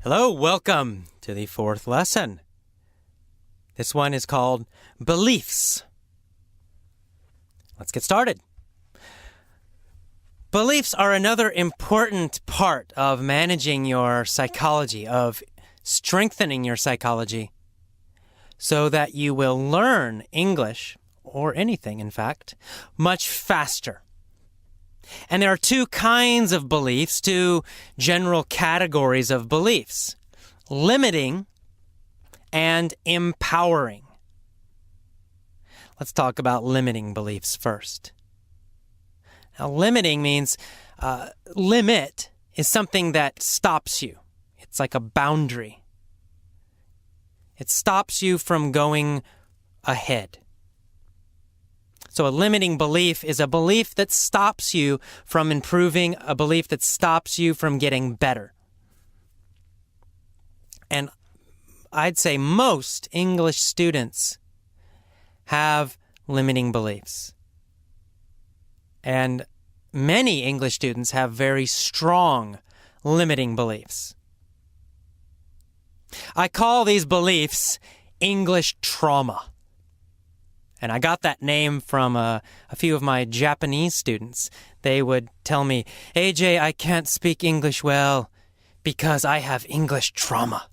Hello, welcome to the fourth lesson. This one is called Beliefs. Let's get started. Beliefs are another important part of managing your psychology, of strengthening your psychology, so that you will learn English, or anything in fact, much faster. And there are two kinds of beliefs, two general categories of beliefs: limiting and empowering. Let's talk about limiting beliefs first. Now, limiting means limit is something that stops you. It's like a boundary. It stops you from going ahead. So a limiting belief is a belief that stops you from improving, a belief that stops you from getting better. And I'd say most English students have limiting beliefs. And many English students have very strong limiting beliefs. I call these beliefs English trauma. And I got that name from a few of my Japanese students. They would tell me, AJ, I can't speak English well because I have English trauma.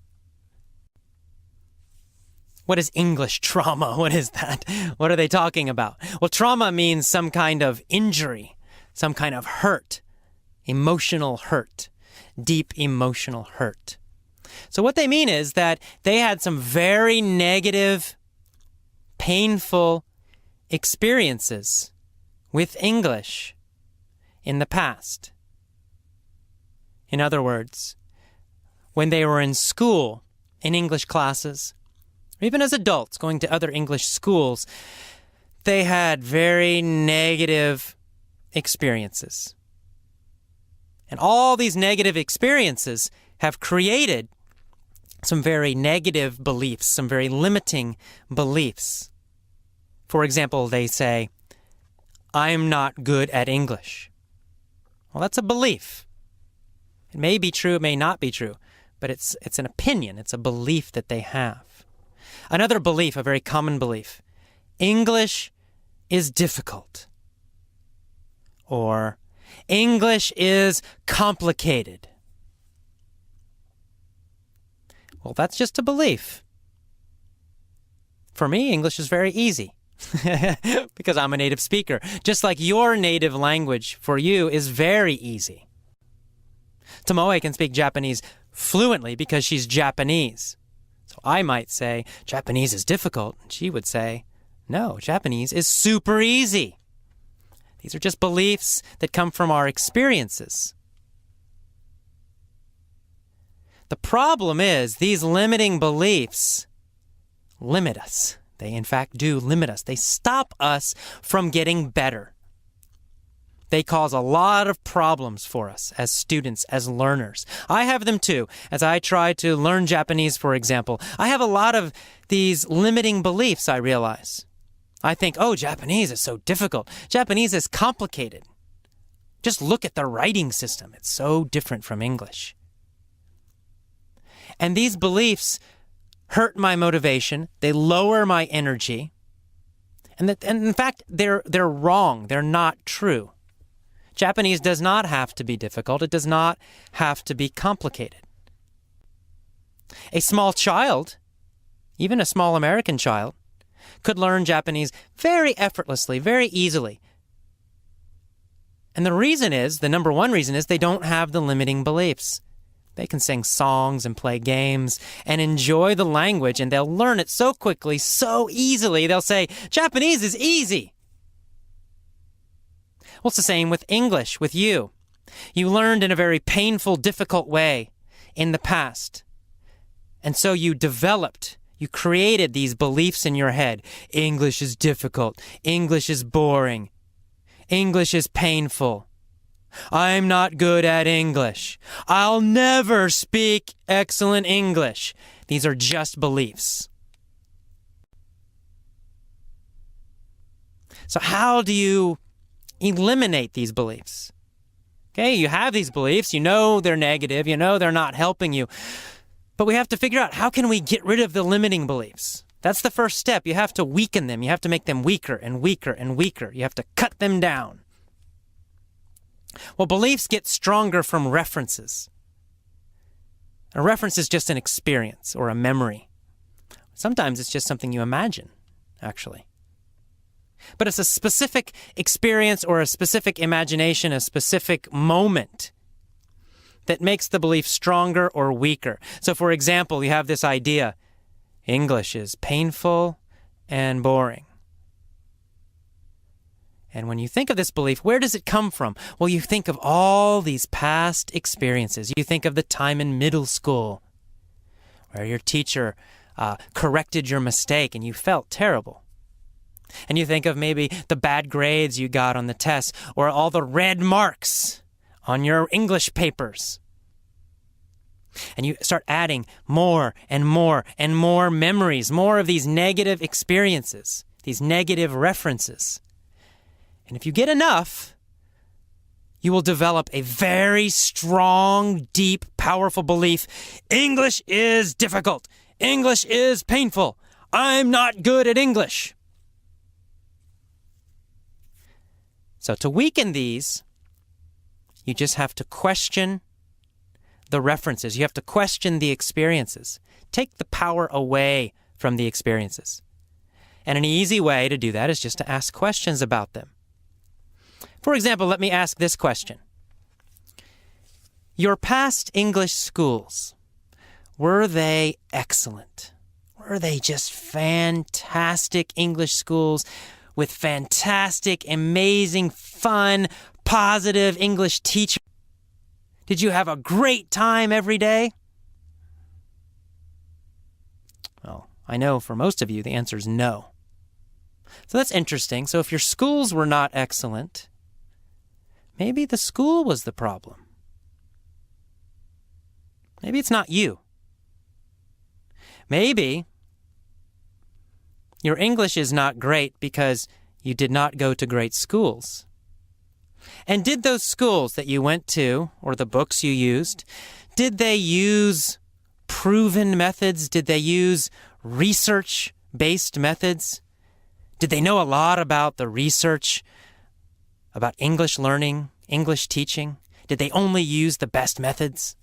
What is English trauma? What is that? What are they talking about? Well, trauma means some kind of injury, some kind of hurt, emotional hurt, deep emotional hurt. So what they mean is that they had some very negative, painful experiences with English in the past. In other words, when they were in school, in English classes, or even as adults going to other English schools, they had very negative experiences. And all these negative experiences have created some very negative beliefs, some very limiting beliefs. For example, they say, I'm not good at English. Well, that's a belief. It may be true, it may not be true, but it's an opinion, it's a belief that they have. Another belief, a very common belief, English is difficult. Or English is complicated. Well, that's just a belief. For me, English is very easy because I'm a native speaker. Just like your native language for you is very easy. Tomoe can speak Japanese fluently because she's Japanese. So I might say, Japanese is difficult. And she would say, no, Japanese is super easy. These are just beliefs that come from our experiences. The problem is these limiting beliefs limit us. They, in fact, do limit us. They stop us from getting better. They cause a lot of problems for us as students, as learners. I have them too. As I try to learn Japanese, for example, I have a lot of these limiting beliefs, I realize. I think, oh, Japanese is so difficult. Japanese is complicated. Just look at the writing system. It's so different from English. And these beliefs hurt my motivation. They lower my energy. And in fact, they're wrong. They're not true. Japanese does not have to be difficult. It does not have to be complicated. A small child, even a small American child, could learn Japanese very effortlessly, very easily. And the number one reason is they don't have the limiting beliefs. They can sing songs and play games and enjoy the language, and they'll learn it so quickly, so easily. They'll say, Japanese is easy. Well, it's the same with English, with you. You learned in a very painful, difficult way in the past. And so you created these beliefs in your head. English is difficult. English is boring. English is painful. I'm not good at English. I'll never speak excellent English. These are just beliefs. So how do you eliminate these beliefs? Okay, you have these beliefs. You know they're negative. You know they're not helping you. But we have to figure out, how can we get rid of the limiting beliefs? That's the first step. You have to weaken them. You have to make them weaker and weaker and weaker. You have to cut them down. Well, beliefs get stronger from references. A reference is just an experience or a memory. Sometimes it's just something you imagine, actually. But it's a specific experience or a specific imagination, a specific moment that makes the belief stronger or weaker. So, for example, you have this idea, English is painful and boring. And when you think of this belief, where does it come from? Well, you think of all these past experiences. You think of the time in middle school where your teacher corrected your mistake and you felt terrible. And you think of maybe the bad grades you got on the test or all the red marks on your English papers. And you start adding more and more and more memories, more of these negative experiences, these negative references. And if you get enough, you will develop a very strong, deep, powerful belief. English is difficult. English is painful. I'm not good at English. So to weaken these, you just have to question the references. You have to question the experiences. Take the power away from the experiences. And an easy way to do that is just to ask questions about them. For example, let me ask this question. Your past English schools, were they excellent? Were they just fantastic English schools with fantastic, amazing, fun, positive English teachers? Did you have a great time every day? Well, I know for most of you the answer is no. So that's interesting. So if your schools were not excellent, maybe the school was the problem. Maybe it's not you. Maybe your English is not great because you did not go to great schools. And did those schools that you went to, or the books you used, did they use proven methods? Did they use research-based methods? Did they know a lot about the research, about English learning, English teaching? Did they only use the best methods?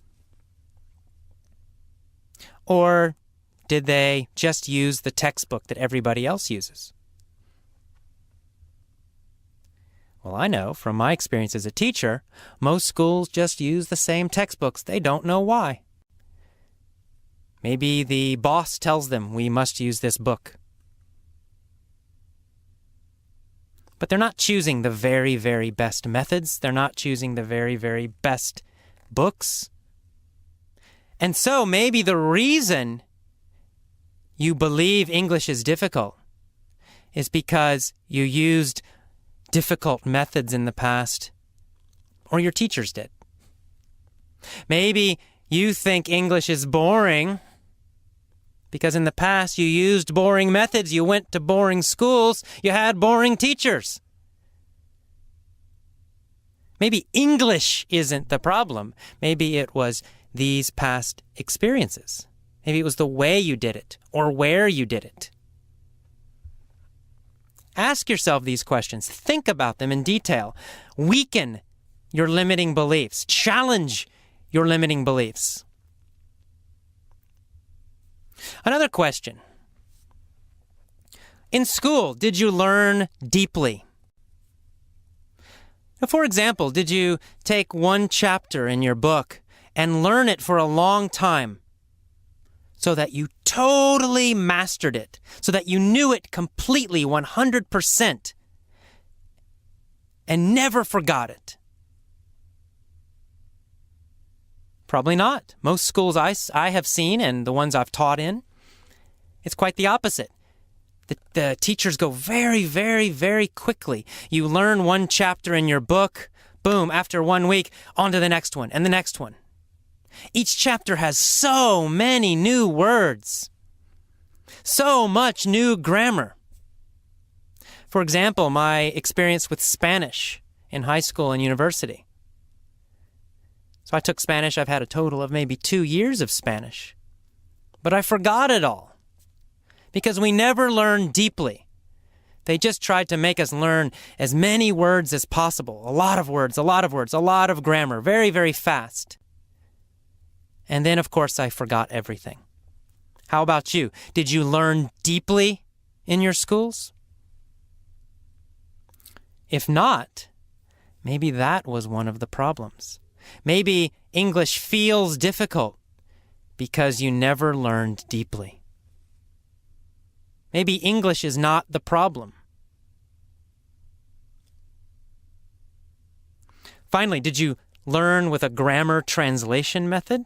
Or did they just use the textbook that everybody else uses? Well, I know from my experience as a teacher, most schools just use the same textbooks. They don't know why. Maybe the boss tells them we must use this book. But they're not choosing the very, very best methods. They're not choosing the very, very best books. And so maybe the reason you believe English is difficult is because you used difficult methods in the past, or your teachers did. Maybe you think English is boring because in the past you used boring methods, you went to boring schools, you had boring teachers. Maybe English isn't the problem. Maybe it was these past experiences. Maybe it was the way you did it or where you did it. Ask yourself these questions. Think about them in detail. Weaken your limiting beliefs. Challenge your limiting beliefs. Another question. In school, did you learn deeply? Now, for example, did you take one chapter in your book and learn it for a long time so that you totally mastered it, so that you knew it completely 100% and never forgot it? Probably not. Most schools I have seen and the ones I've taught in, it's quite the opposite. The teachers go very, very, very quickly. You learn one chapter in your book, boom, after 1 week, on to the next one and the next one. Each chapter has so many new words, so much new grammar. For example, my experience with Spanish in high school and university. So I took Spanish. I've had a total of maybe 2 years of Spanish. But I forgot it all because we never learn deeply. They just tried to make us learn as many words as possible. A lot of words, a lot of words, a lot of grammar, very, very fast. And then, of course, I forgot everything. How about you? Did you learn deeply in your schools? If not, maybe that was one of the problems. Maybe English feels difficult because you never learned deeply. Maybe English is not the problem. Finally, did you learn with a grammar translation method?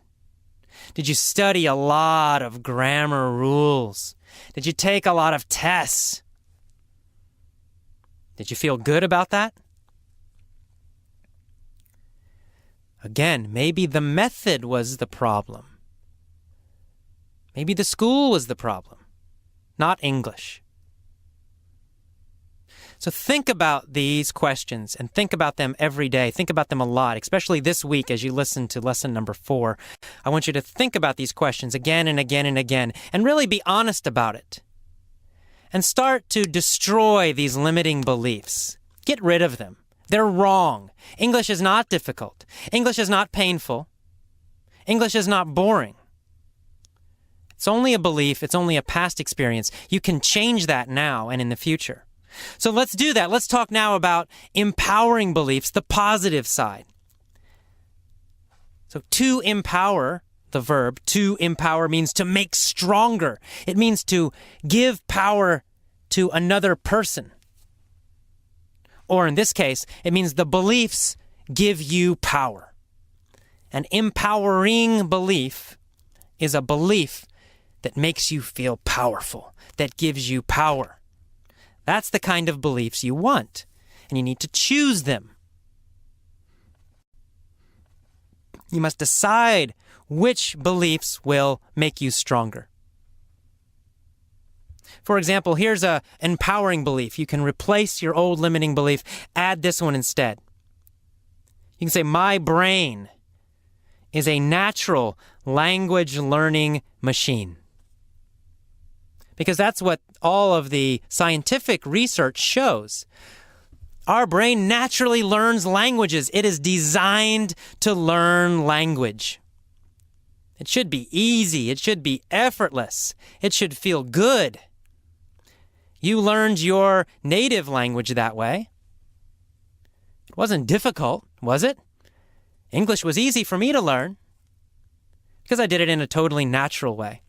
Did you study a lot of grammar rules? Did you take a lot of tests? Did you feel good about that? Again, maybe the method was the problem. Maybe the school was the problem, not English. So think about these questions and think about them every day. Think about them a lot, especially this week as you listen to lesson number 4. I want you to think about these questions again and again and again and really be honest about it. And start to destroy these limiting beliefs. Get rid of them. They're wrong. English is not difficult. English is not painful. English is not boring. It's only a belief. It's only a past experience. You can change that now and in the future. So let's do that. Let's talk now about empowering beliefs, the positive side. So to empower, the verb to empower means to make stronger. It means to give power to another person. Or in this case, it means the beliefs give you power. An empowering belief is a belief that makes you feel powerful, that gives you power. That's the kind of beliefs you want, and you need to choose them. You must decide which beliefs will make you stronger. For example, here's an empowering belief. You can replace your old limiting belief, add this one instead. You can say, my brain is a natural language learning machine. Because that's what all of the scientific research shows. Our brain naturally learns languages. It is designed to learn language. It should be easy. It should be effortless. It should feel good. You learned your native language that way. It wasn't difficult, was it? English was easy for me to learn because I did it in a totally natural way.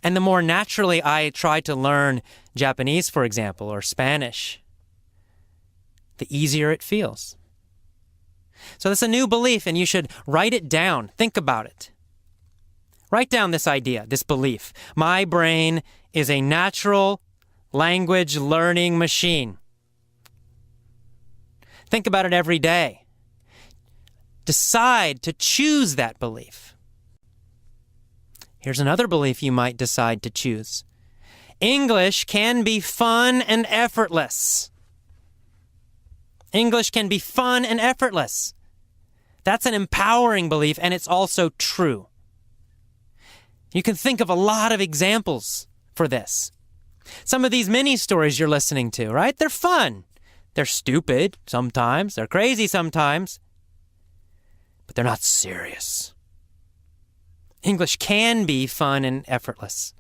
And the more naturally I try to learn Japanese, for example, or Spanish, the easier it feels. So that's a new belief, and you should write it down. Think about it. Write down this idea, this belief. My brain is a natural language learning machine. Think about it every day. Decide to choose that belief. Here's another belief you might decide to choose. English can be fun and effortless. English can be fun and effortless. That's an empowering belief, and it's also true. You can think of a lot of examples for this. Some of these mini stories you're listening to, right? They're fun. They're stupid sometimes. They're crazy sometimes. But they're not serious. English can be fun and effortless.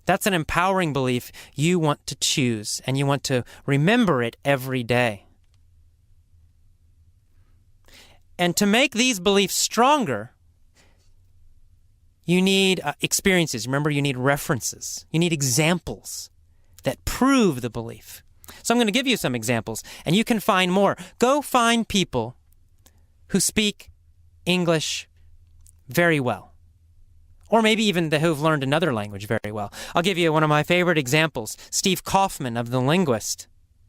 That's an empowering belief you want to choose, and you want to remember it every day. And to make these beliefs stronger, you need experiences. Remember, you need references. You need examples that prove the belief. So I'm going to give you some examples, and you can find more. Go find people who speak English very well. Or maybe even who've learned another language very well. I'll give you one of my favorite examples. Steve Kaufman of The Linguist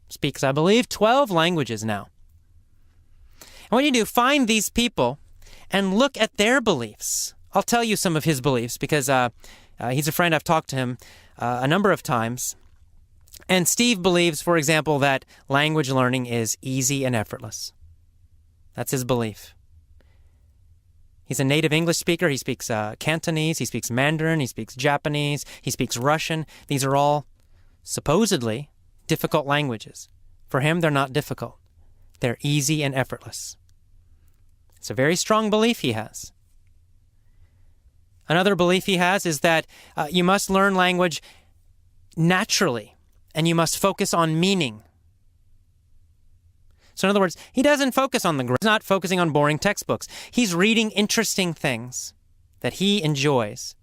speaks, I believe, 12 languages now. And what you do, find these people and look at their beliefs. I'll tell you some of his beliefs because he's a friend. I've talked to him a number of times. And Steve believes, for example, that language learning is easy and effortless. That's his belief. He's a native English speaker. He speaks Cantonese. He speaks Mandarin. He speaks Japanese. He speaks Russian. These are all supposedly difficult languages. For him, they're not difficult. They're easy and effortless. It's a very strong belief he has. Another belief he has is that you must learn language naturally, and you must focus on meaning. So in other words, he doesn't focus on the grammar. He's not focusing on boring textbooks. He's reading interesting things that he enjoys.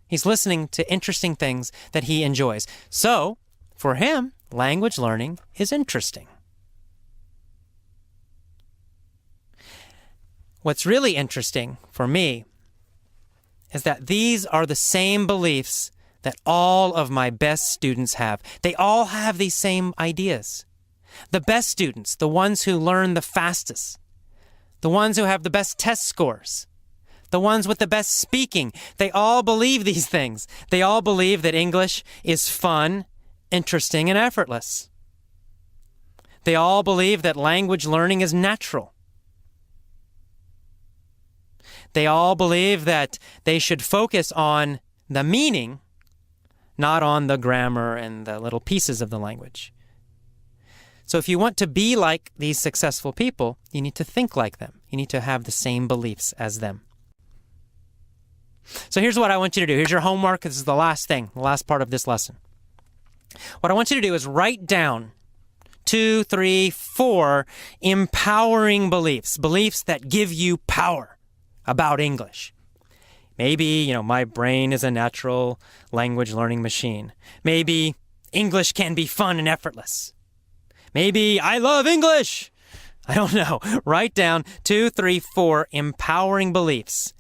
He's listening to interesting things that he enjoys. So, for him, language learning is interesting. What's really interesting for me is that these are the same beliefs that all of my best students have. They all have these same ideas. The best students, the ones who learn the fastest, the ones who have the best test scores, the ones with the best speaking, they all believe these things. They all believe that English is fun, interesting, and effortless. They all believe that language learning is natural. They all believe that they should focus on the meaning, not on the grammar and the little pieces of the language. So if you want to be like these successful people, you need to think like them. You need to have the same beliefs as them. So here's what I want you to do. Here's your homework. This is the last thing, the last part of this lesson. What I want you to do is write down 2, 3, 4 empowering beliefs, beliefs that give you power about English. Maybe, my brain is a natural language learning machine. Maybe English can be fun and effortless. Maybe I love English. I don't know. Write down 2, 3, 4 empowering beliefs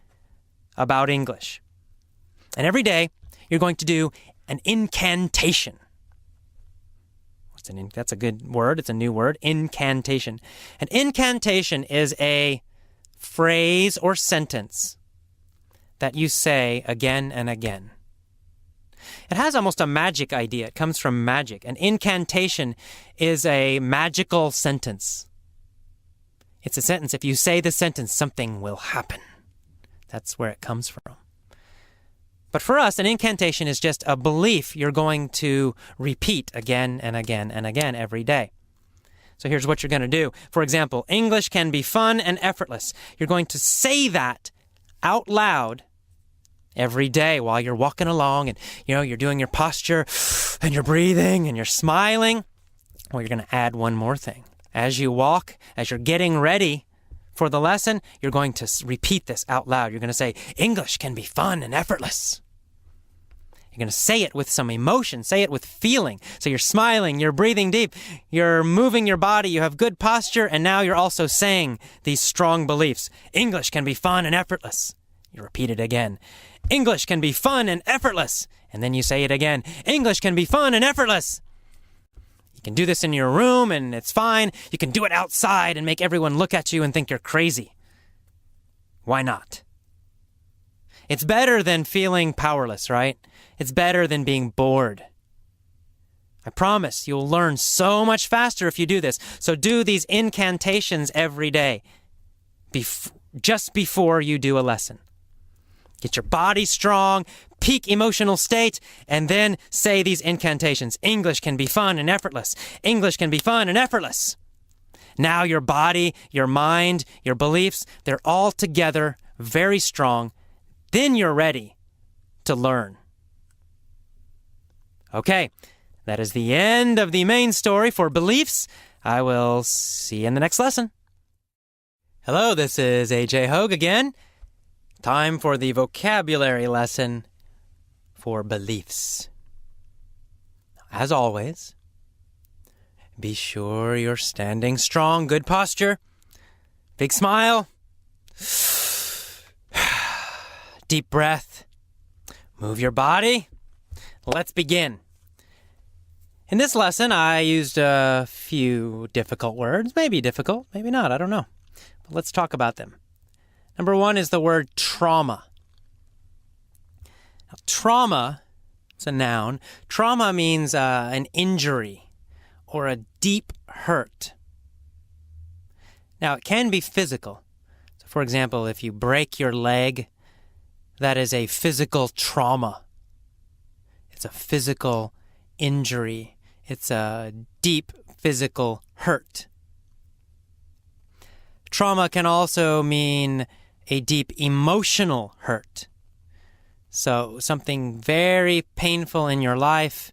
about English. And every day, you're going to do an incantation. That's a good word. It's a new word. Incantation. An incantation is a phrase or sentence that you say again and again. It has almost a magic idea. It comes from magic. An incantation is a magical sentence. It's a sentence. If you say the sentence, something will happen. That's where it comes from. But for us, an incantation is just a belief you're going to repeat again and again and again every day. So here's what you're going to do. For example, English can be fun and effortless. You're going to say that out loud every day while you're walking along and, you're doing your posture and you're breathing and you're smiling. Well, you're going to add one more thing. As you walk, as you're getting ready for the lesson, you're going to repeat this out loud. You're going to say, English can be fun and effortless. You're going to say it with some emotion, say it with feeling. So you're smiling, you're breathing deep, you're moving your body, you have good posture, and now you're also saying these strong beliefs. English can be fun and effortless. You repeat it again. English can be fun and effortless. And then you say it again. English can be fun and effortless. You can do this in your room and it's fine. You can do it outside and make everyone look at you and think you're crazy. Why not? It's better than feeling powerless, right? It's better than being bored. I promise you'll learn so much faster if you do this. So do these incantations every day, just before you do a lesson. Get your body strong, peak emotional state, and then say these incantations. English can be fun and effortless. English can be fun and effortless. Now your body, your mind, your beliefs, they're all together, very strong. Then you're ready to learn. Okay, that is the end of the main story for beliefs. I will see you in the next lesson. Hello, this is AJ Hogue again. Time for the vocabulary lesson for beliefs. As always, be sure you're standing strong, good posture, big smile, deep breath, move your body. Let's begin. In this lesson, I used a few difficult words, maybe difficult, maybe not, I don't know. But let's talk about them. Number 1 is the word trauma. Now, trauma, it's a noun. Trauma means an injury or a deep hurt. Now, it can be physical. So For example, if you break your leg, that is a physical trauma. It's a physical injury. It's a deep physical hurt. Trauma can also mean a deep emotional hurt. So something very painful in your life,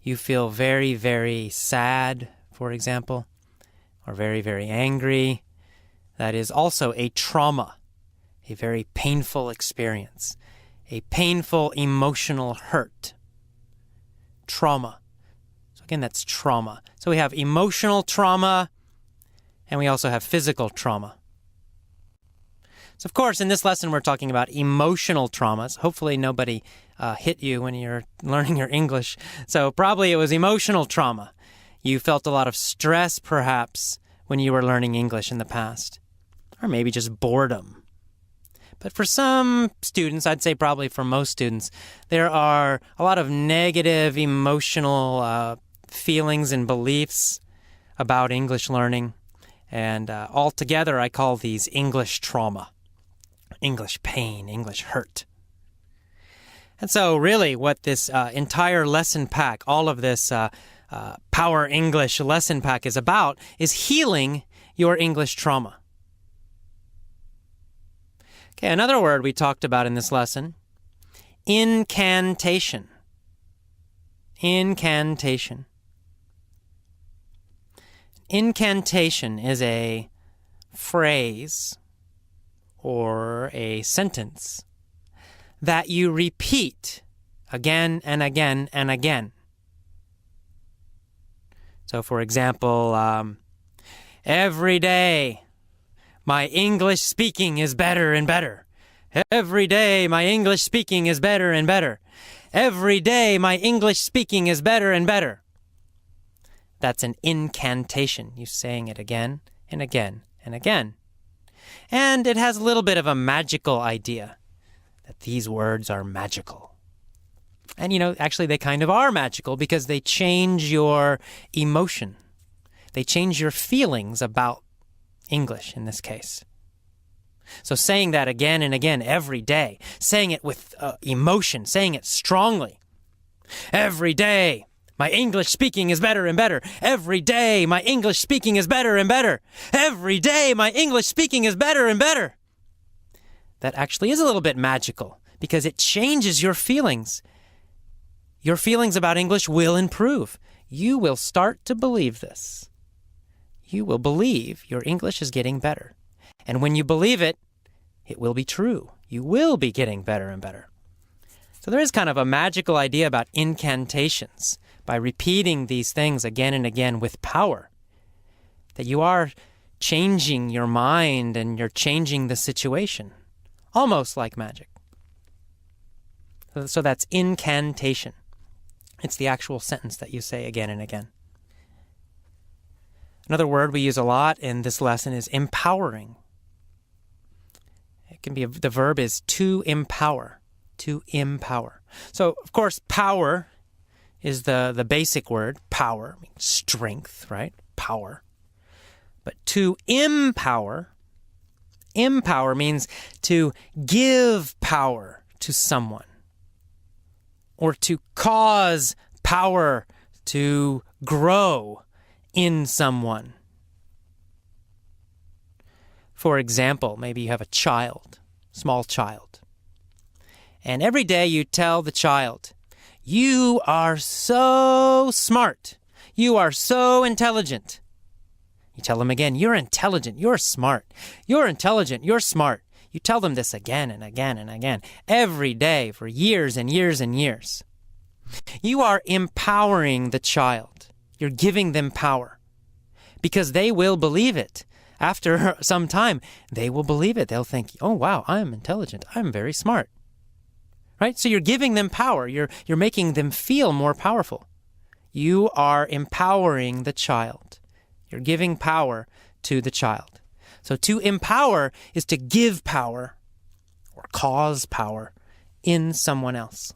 you feel very, very sad, for example, or very, very angry. That is also a trauma, a very painful experience, a painful emotional hurt. Trauma. So again, that's trauma. So we have emotional trauma, and we also have physical trauma. So of course, in this lesson, we're talking about emotional traumas. Hopefully nobody hit you when you're learning your English. So probably it was emotional trauma. You felt a lot of stress, perhaps, when you were learning English in the past. Or maybe just boredom. But for some students, I'd say probably for most students, there are a lot of negative emotional feelings and beliefs about English learning. And altogether, I call these English trauma, English pain, English hurt. And so really what this entire lesson pack, all of this Power English lesson pack is about is healing your English trauma. Okay, another word we talked about in this lesson, incantation. Incantation. Incantation is a phrase or a sentence that you repeat again and again and again. So, for example, every day my English speaking is better and better. Every day my English speaking is better and better. Every day my English speaking is better and better. That's an incantation. You're saying it again and again and again. And it has a little bit of a magical idea that these words are magical. And, actually they kind of are magical because they change your emotion. They change your feelings about English in this case. So saying that again and again every day, saying it with emotion, saying it strongly. Every day, my English speaking is better and better. Every day, my English speaking is better and better. Every day, my English speaking is better and better. That actually is a little bit magical because it changes your feelings. Your feelings about English will improve. You will start to believe this. You will believe your English is getting better. And when you believe it, it will be true. You will be getting better and better. So there is kind of a magical idea about incantations. By repeating these things again and again with power, that you are changing your mind and you're changing the situation, almost like magic. So that's incantation. It's the actual sentence that you say again and again. Another word we use a lot in this lesson is empowering. It can be, the verb is to empower, to empower. So, of course, power is the basic word. Power means strength, right? Power. But to empower means to give power to someone or to cause power to grow in someone. For example, maybe you have a child, small child, and every day you tell the child, "You are so smart. You are so intelligent." You tell them again, "You're intelligent. You're smart. You're intelligent. You're smart." You tell them this again and again and again, every day for years and years and years. You are empowering the child. You're giving them power because they will believe it. After some time, they will believe it. They'll think, "Oh, wow, I'm intelligent. I'm very smart." Right? So you're giving them power. You're making them feel more powerful. You are empowering the child. You're giving power to the child. So to empower is to give power or cause power in someone else.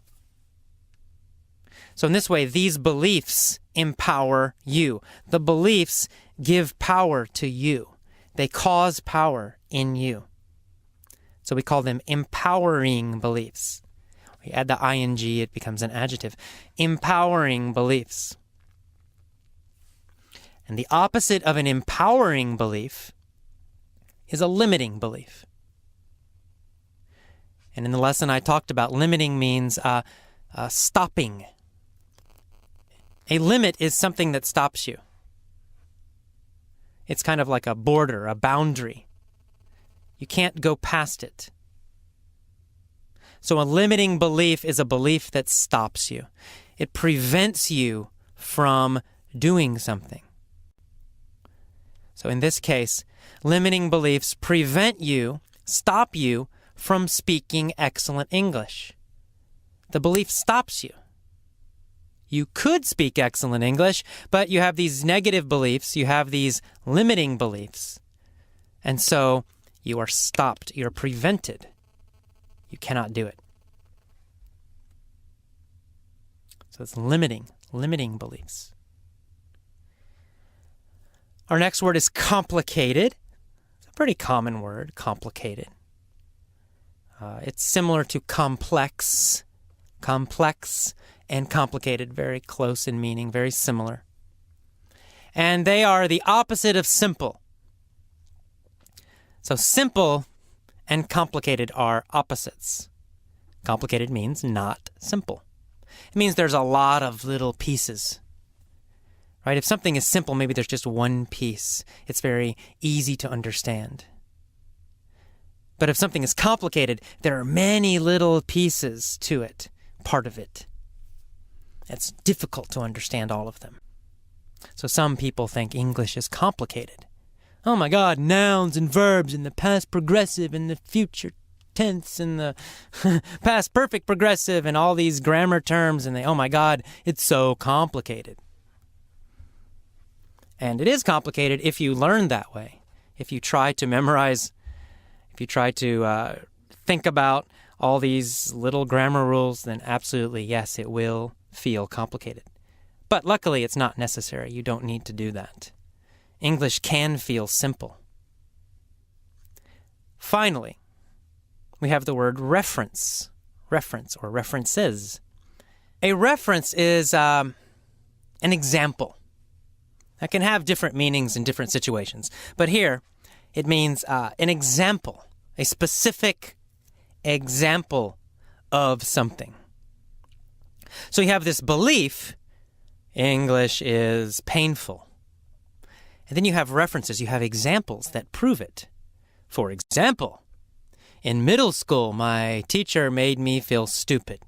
So in this way, these beliefs empower you. The beliefs give power to you. They cause power in you. So we call them empowering beliefs. We add the ing, it becomes an adjective. Empowering beliefs. And the opposite of an empowering belief is a limiting belief. And in the lesson I talked about, limiting means stopping. A limit is something that stops you. It's kind of like a border, a boundary. You can't go past it. So a limiting belief is a belief that stops you. It prevents you from doing something. So in this case, limiting beliefs prevent you, stop you from speaking excellent English. The belief stops you. You could speak excellent English, but you have these negative beliefs, you have these limiting beliefs. And so you are stopped, you're prevented. You cannot do it. So it's limiting beliefs. Our next word is complicated. It's a pretty common word, complicated. It's similar to complex. Complex and complicated, very close in meaning, very similar. And they are the opposite of simple. So simple and complicated are opposites. Complicated means not simple. It means there's a lot of little pieces. Right? If something is simple, maybe there's just one piece. It's very easy to understand. But if something is complicated, there are many little pieces to it, part of it. It's difficult to understand all of them. So some people think English is complicated. Oh my God, nouns and verbs in the past progressive and the future tense and the past perfect progressive and all these grammar terms, and oh my God, it's so complicated. And it is complicated if you learn that way. If you try to memorize, if you try to think about all these little grammar rules, then absolutely, yes, it will feel complicated. But luckily, it's not necessary. You don't need to do that. English can feel simple. Finally, we have the word reference. Reference or references. A reference is an example. That can have different meanings in different situations. But here, it means an example, a specific example of something. So you have this belief, English is painful. And then you have references, you have examples that prove it. For example, in middle school, my teacher made me feel stupid.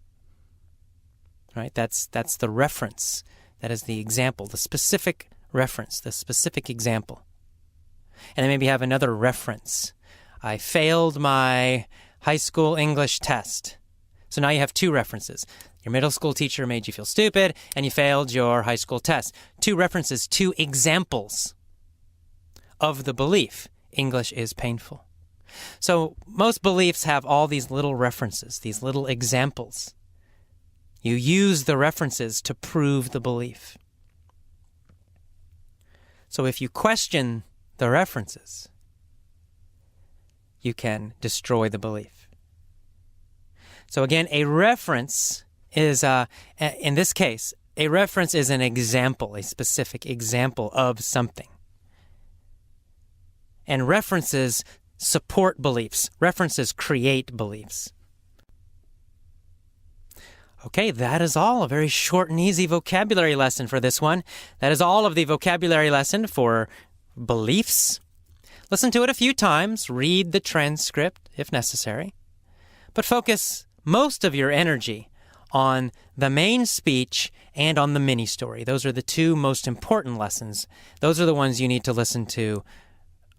Right? That's the reference. That is the example, the specific reference, the specific example. And then maybe you have another reference. I failed my high school English test. So now you have two references. Your middle school teacher made you feel stupid, and you failed your high school test. Two references, two examples of the belief. English is painful. So most beliefs have all these little references, these little examples. You use the references to prove the belief. So if you question the references, you can destroy the belief. So again, a reference is, in this case, a reference is an example, a specific example of something. And references support beliefs. References create beliefs. Okay, that is all. A very short and easy vocabulary lesson for this one. That is all of the vocabulary lesson for beliefs. Listen to it a few times. Read the transcript if necessary. But focus most of your energy on the main speech and on the mini story. Those are the two most important lessons. Those are the ones you need to listen to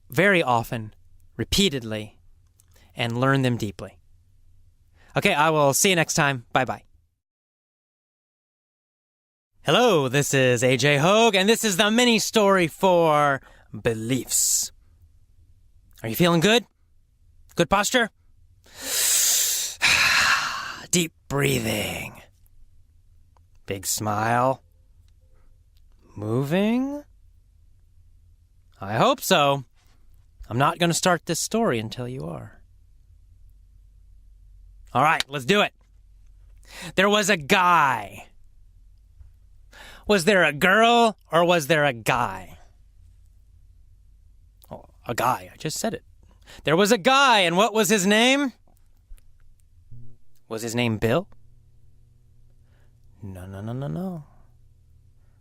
very often, repeatedly, and learn them deeply. Okay, I will see you next time. Bye-bye. Hello, this is AJ Hogue, and this is the mini story for beliefs. Are you feeling good? Good posture? Deep breathing. Big smile. Moving? I hope so. I'm not going to start this story until you are. All right, let's do it. There was a guy. Was there a girl or was there a guy? Oh, a guy. I just said it. There was a guy, and what was his name? Was his name Bill? No.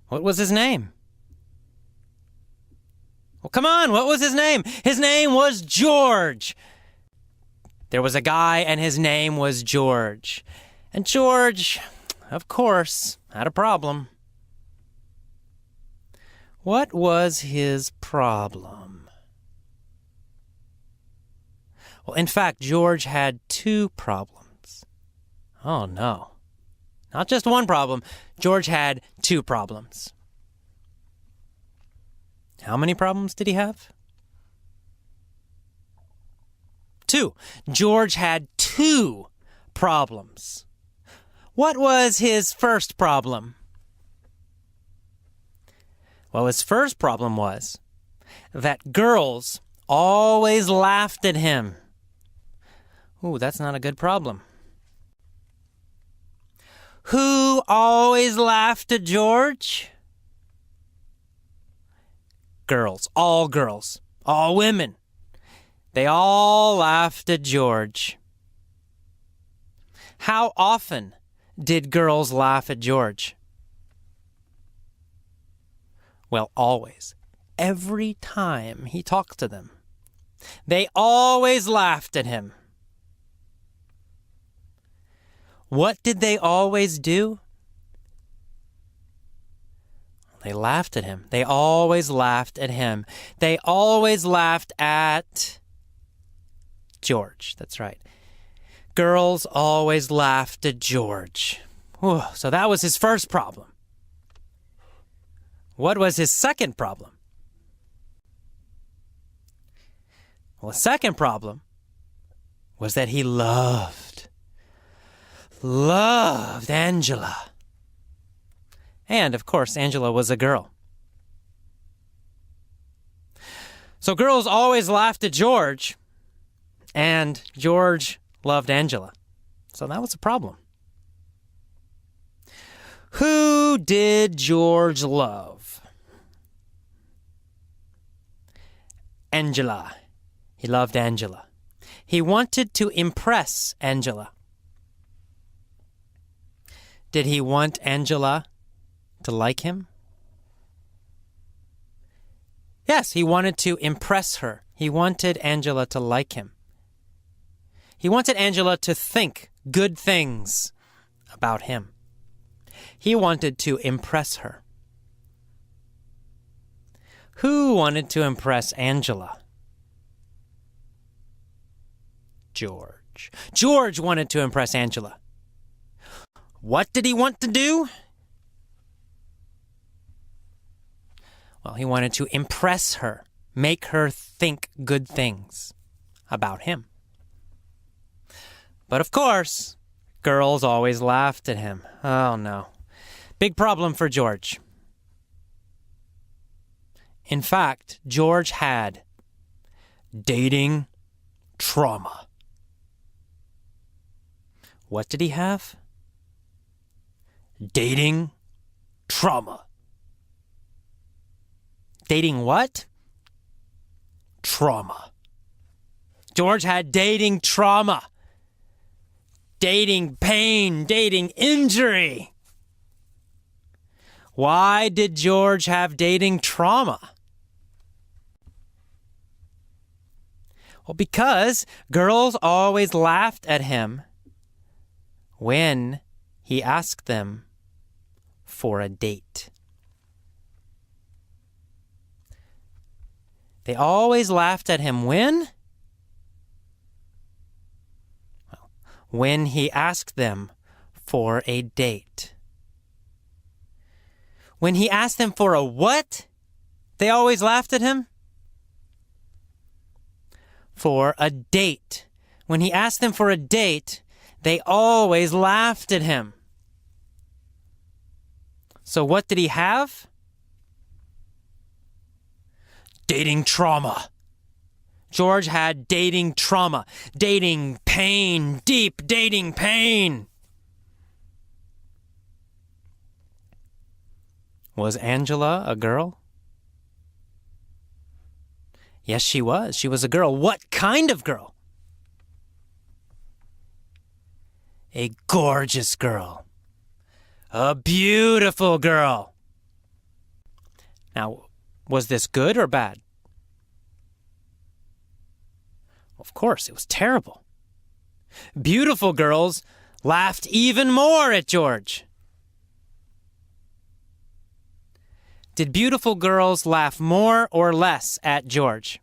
What was his name? Well, come on, what was his name? His name was George. There was a guy, and his name was George. And George, of course, had a problem. What was his problem? Well, in fact, George had two problems. Oh, no. Not just one problem. George had two problems. How many problems did he have? Two. George had two problems. What was his first problem? Well, his first problem was that girls always laughed at him. Ooh, that's not a good problem. Who always laughed at George? Girls, all women. They all laughed at George. How often did girls laugh at George? Well, always. Every time he talked to them. They always laughed at him. What did they always do? They laughed at him. They always laughed at him. They always laughed at George. That's right. Girls always laughed at George. Whew, so that was his first problem. What was his second problem? Well, the second problem was that he loved Angela. And, of course, Angela was a girl. So girls always laughed at George, and George loved Angela. So that was a problem. Who did George love? Angela. He loved Angela. He wanted to impress Angela. Did he want Angela to like him? Yes, he wanted to impress her. He wanted Angela to like him. He wanted Angela to think good things about him. He wanted to impress her. Who wanted to impress Angela? George. George wanted to impress Angela. What did he want to do? Well, he wanted to impress her, make her think good things about him. But of course, girls always laughed at him. Oh no. Big problem for George. In fact, George had dating trauma. What did he have? Dating trauma. Dating what? Trauma. George had dating trauma. Dating pain, dating injury. Why did George have dating trauma? Well, because girls always laughed at him when he asked them for a date. They always laughed at him when? Well, when he asked them for a date. When he asked them for a what? They always laughed at him? For a date. When he asked them for a date, they always laughed at him. So what did he have? Dating trauma. George had dating trauma, dating pain, deep dating pain. Was Angela a girl? Yes, she was. She was a girl. What kind of girl? A gorgeous girl. A beautiful girl. Now, was this good or bad? Of course, it was terrible. Beautiful girls laughed even more at George. Did beautiful girls laugh more or less at George?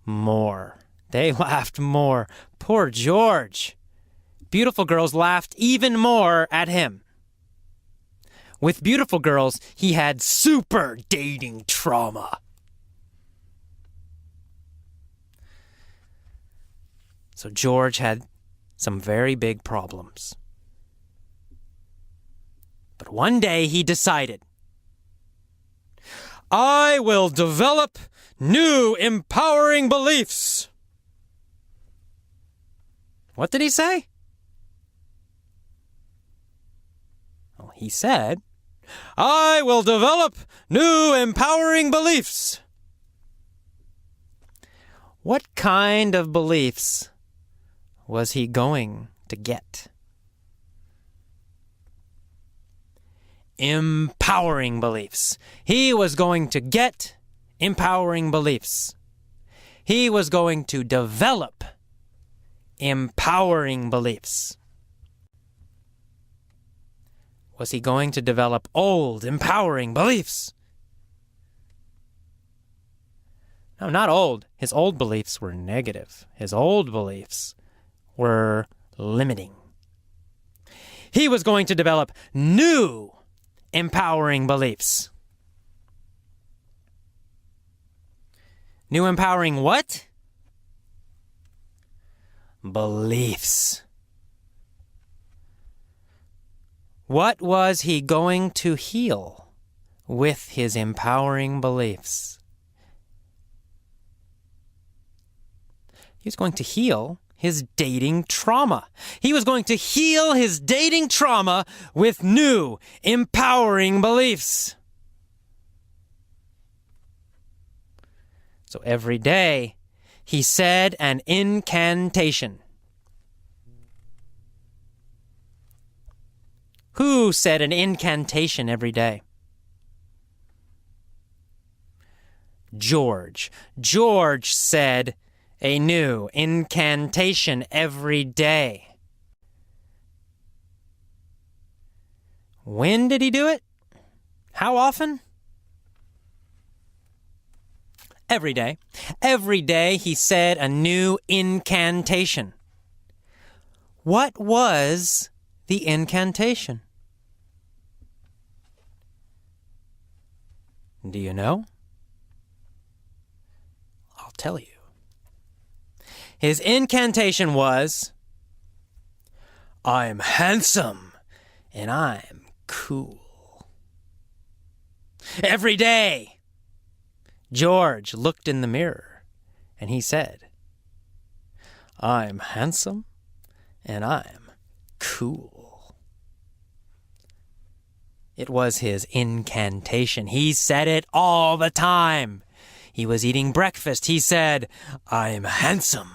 More. They laughed more. Poor George. Beautiful girls laughed even more at him. With beautiful girls, he had super dating trauma. So George had some very big problems. But one day he decided, I will develop new empowering beliefs. What did he say? Well, he said, I will develop new empowering beliefs. What kind of beliefs was he going to get? Empowering beliefs. He was going to get empowering beliefs. He was going to develop empowering beliefs. Was he going to develop old, empowering beliefs? No, not old. His old beliefs were negative. His old beliefs were limiting. He was going to develop new, empowering beliefs. New empowering what? Beliefs. What was he going to heal with his empowering beliefs? He was going to heal his dating trauma. He was going to heal his dating trauma with new, empowering beliefs. So every day, he said an incantation. Who said an incantation every day? George. George said a new incantation every day. When did he do it? How often? Every day. Every day he said a new incantation. What was the incantation? Do you know? I'll tell you. His incantation was, I'm handsome and I'm cool. Every day, George looked in the mirror and he said, I'm handsome and I'm cool. It was his incantation. He said it all the time. He was eating breakfast. He said, I'm handsome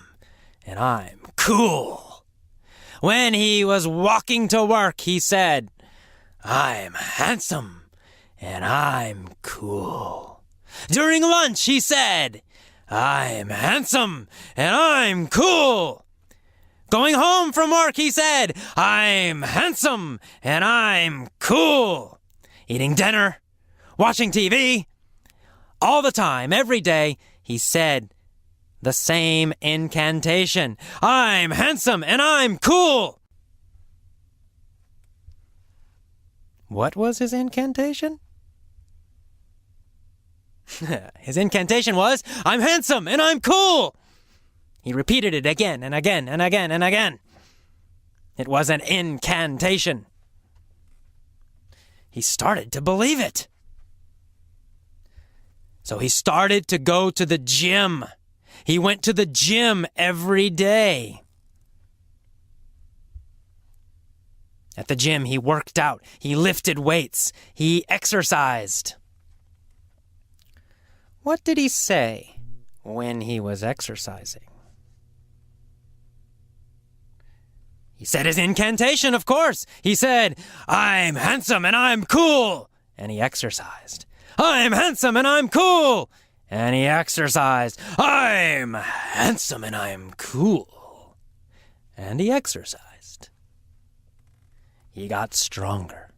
and I'm cool. When he was walking to work, he said, I'm handsome and I'm cool. During lunch, he said, I'm handsome and I'm cool. Going home from work, he said, I'm handsome and I'm cool. Eating dinner, watching TV, all the time, every day, he said the same incantation. I'm handsome and I'm cool. What was his incantation? His incantation was, I'm handsome and I'm cool. He repeated it again and again and again and again. It was an incantation. He started to believe it. So he started to go to the gym. He went to the gym every day. At the gym, he worked out. He lifted weights. He exercised. What did he say when he was exercising? He said his incantation, of course. He said, "I'm handsome and I'm cool." And he exercised. "I'm handsome and I'm cool." And he exercised. "I'm handsome and I'm cool." And he exercised. He got stronger.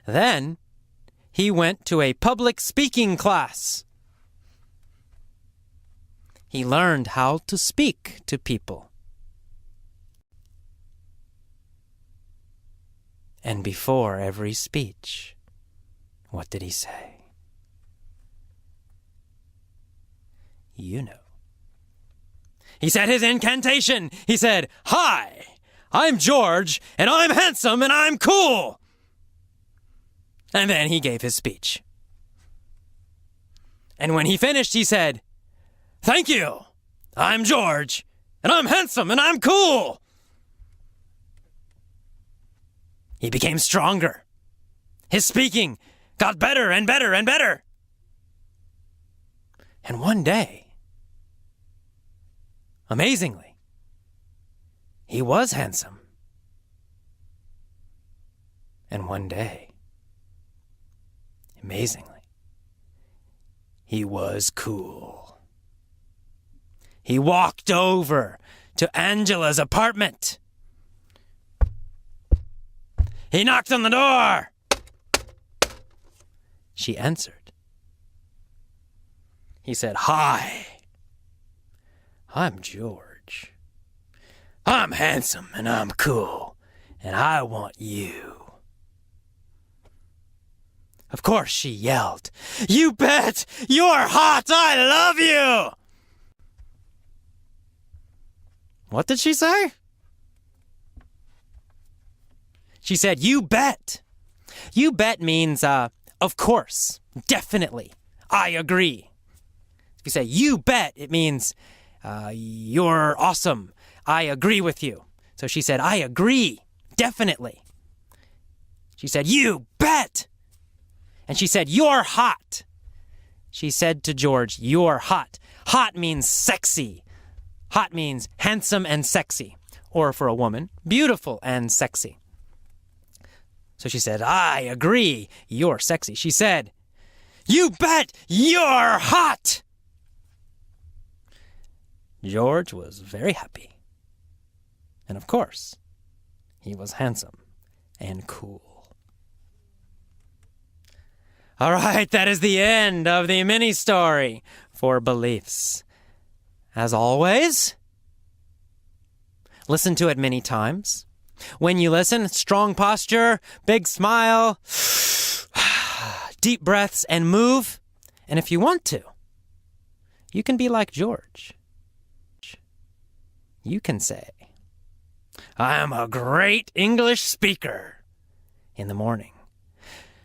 Then he went to a public speaking class. He learned how to speak to people. And before every speech, what did he say? You know. He said his incantation. He said, "Hi, I'm George, and I'm handsome, and I'm cool." And then he gave his speech. And when he finished, he said, "Thank you. I'm George, and I'm handsome, and I'm cool." He became stronger. His speaking got better and better and better. And one day, amazingly, he was handsome. And one day, amazingly, he was cool. He walked over to Angela's apartment. He knocked on the door. She answered. He said, "Hi, I'm George. I'm handsome and I'm cool, and I want you." Of course, she yelled, "You bet! You're hot! I love you!" What did she say? She said, "You bet." You bet means, of course, definitely, I agree. If you say, "You bet," it means, you're awesome. I agree with you. So she said, "I agree, definitely." She said, "You bet." And she said, "You're hot." She said to George, "You're hot." Hot means sexy. Hot means handsome and sexy. Or for a woman, beautiful and sexy. So she said, "I agree, you're sexy." She said, "You bet, you're hot." George was very happy. And of course, he was handsome and cool. All right, that is the end of the mini story for beliefs. As always, listen to it many times. When you listen, strong posture, big smile, deep breaths, and move. And if you want to, you can be like George. You can say, "I am a great English speaker," in the morning.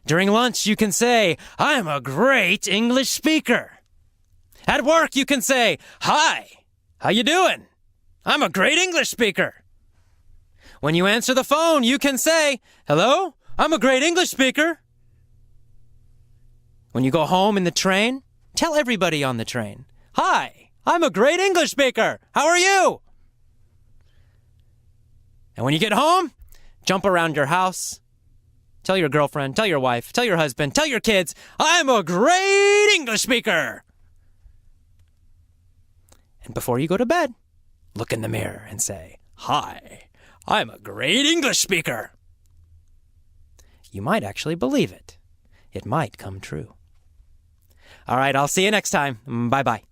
During lunch, you can say, "I am a great English speaker." At work, you can say, "Hi, how you doing? I'm a great English speaker." When you answer the phone, you can say, "Hello, I'm a great English speaker." When you go home in the train, tell everybody on the train, "Hi, I'm a great English speaker. How are you?" And when you get home, jump around your house. Tell your girlfriend, tell your wife, tell your husband, tell your kids, "I'm a great English speaker." And before you go to bed, look in the mirror and say, "Hi, I'm a great English speaker." You might actually believe it. It might come true. All right, I'll see you next time. Bye-bye.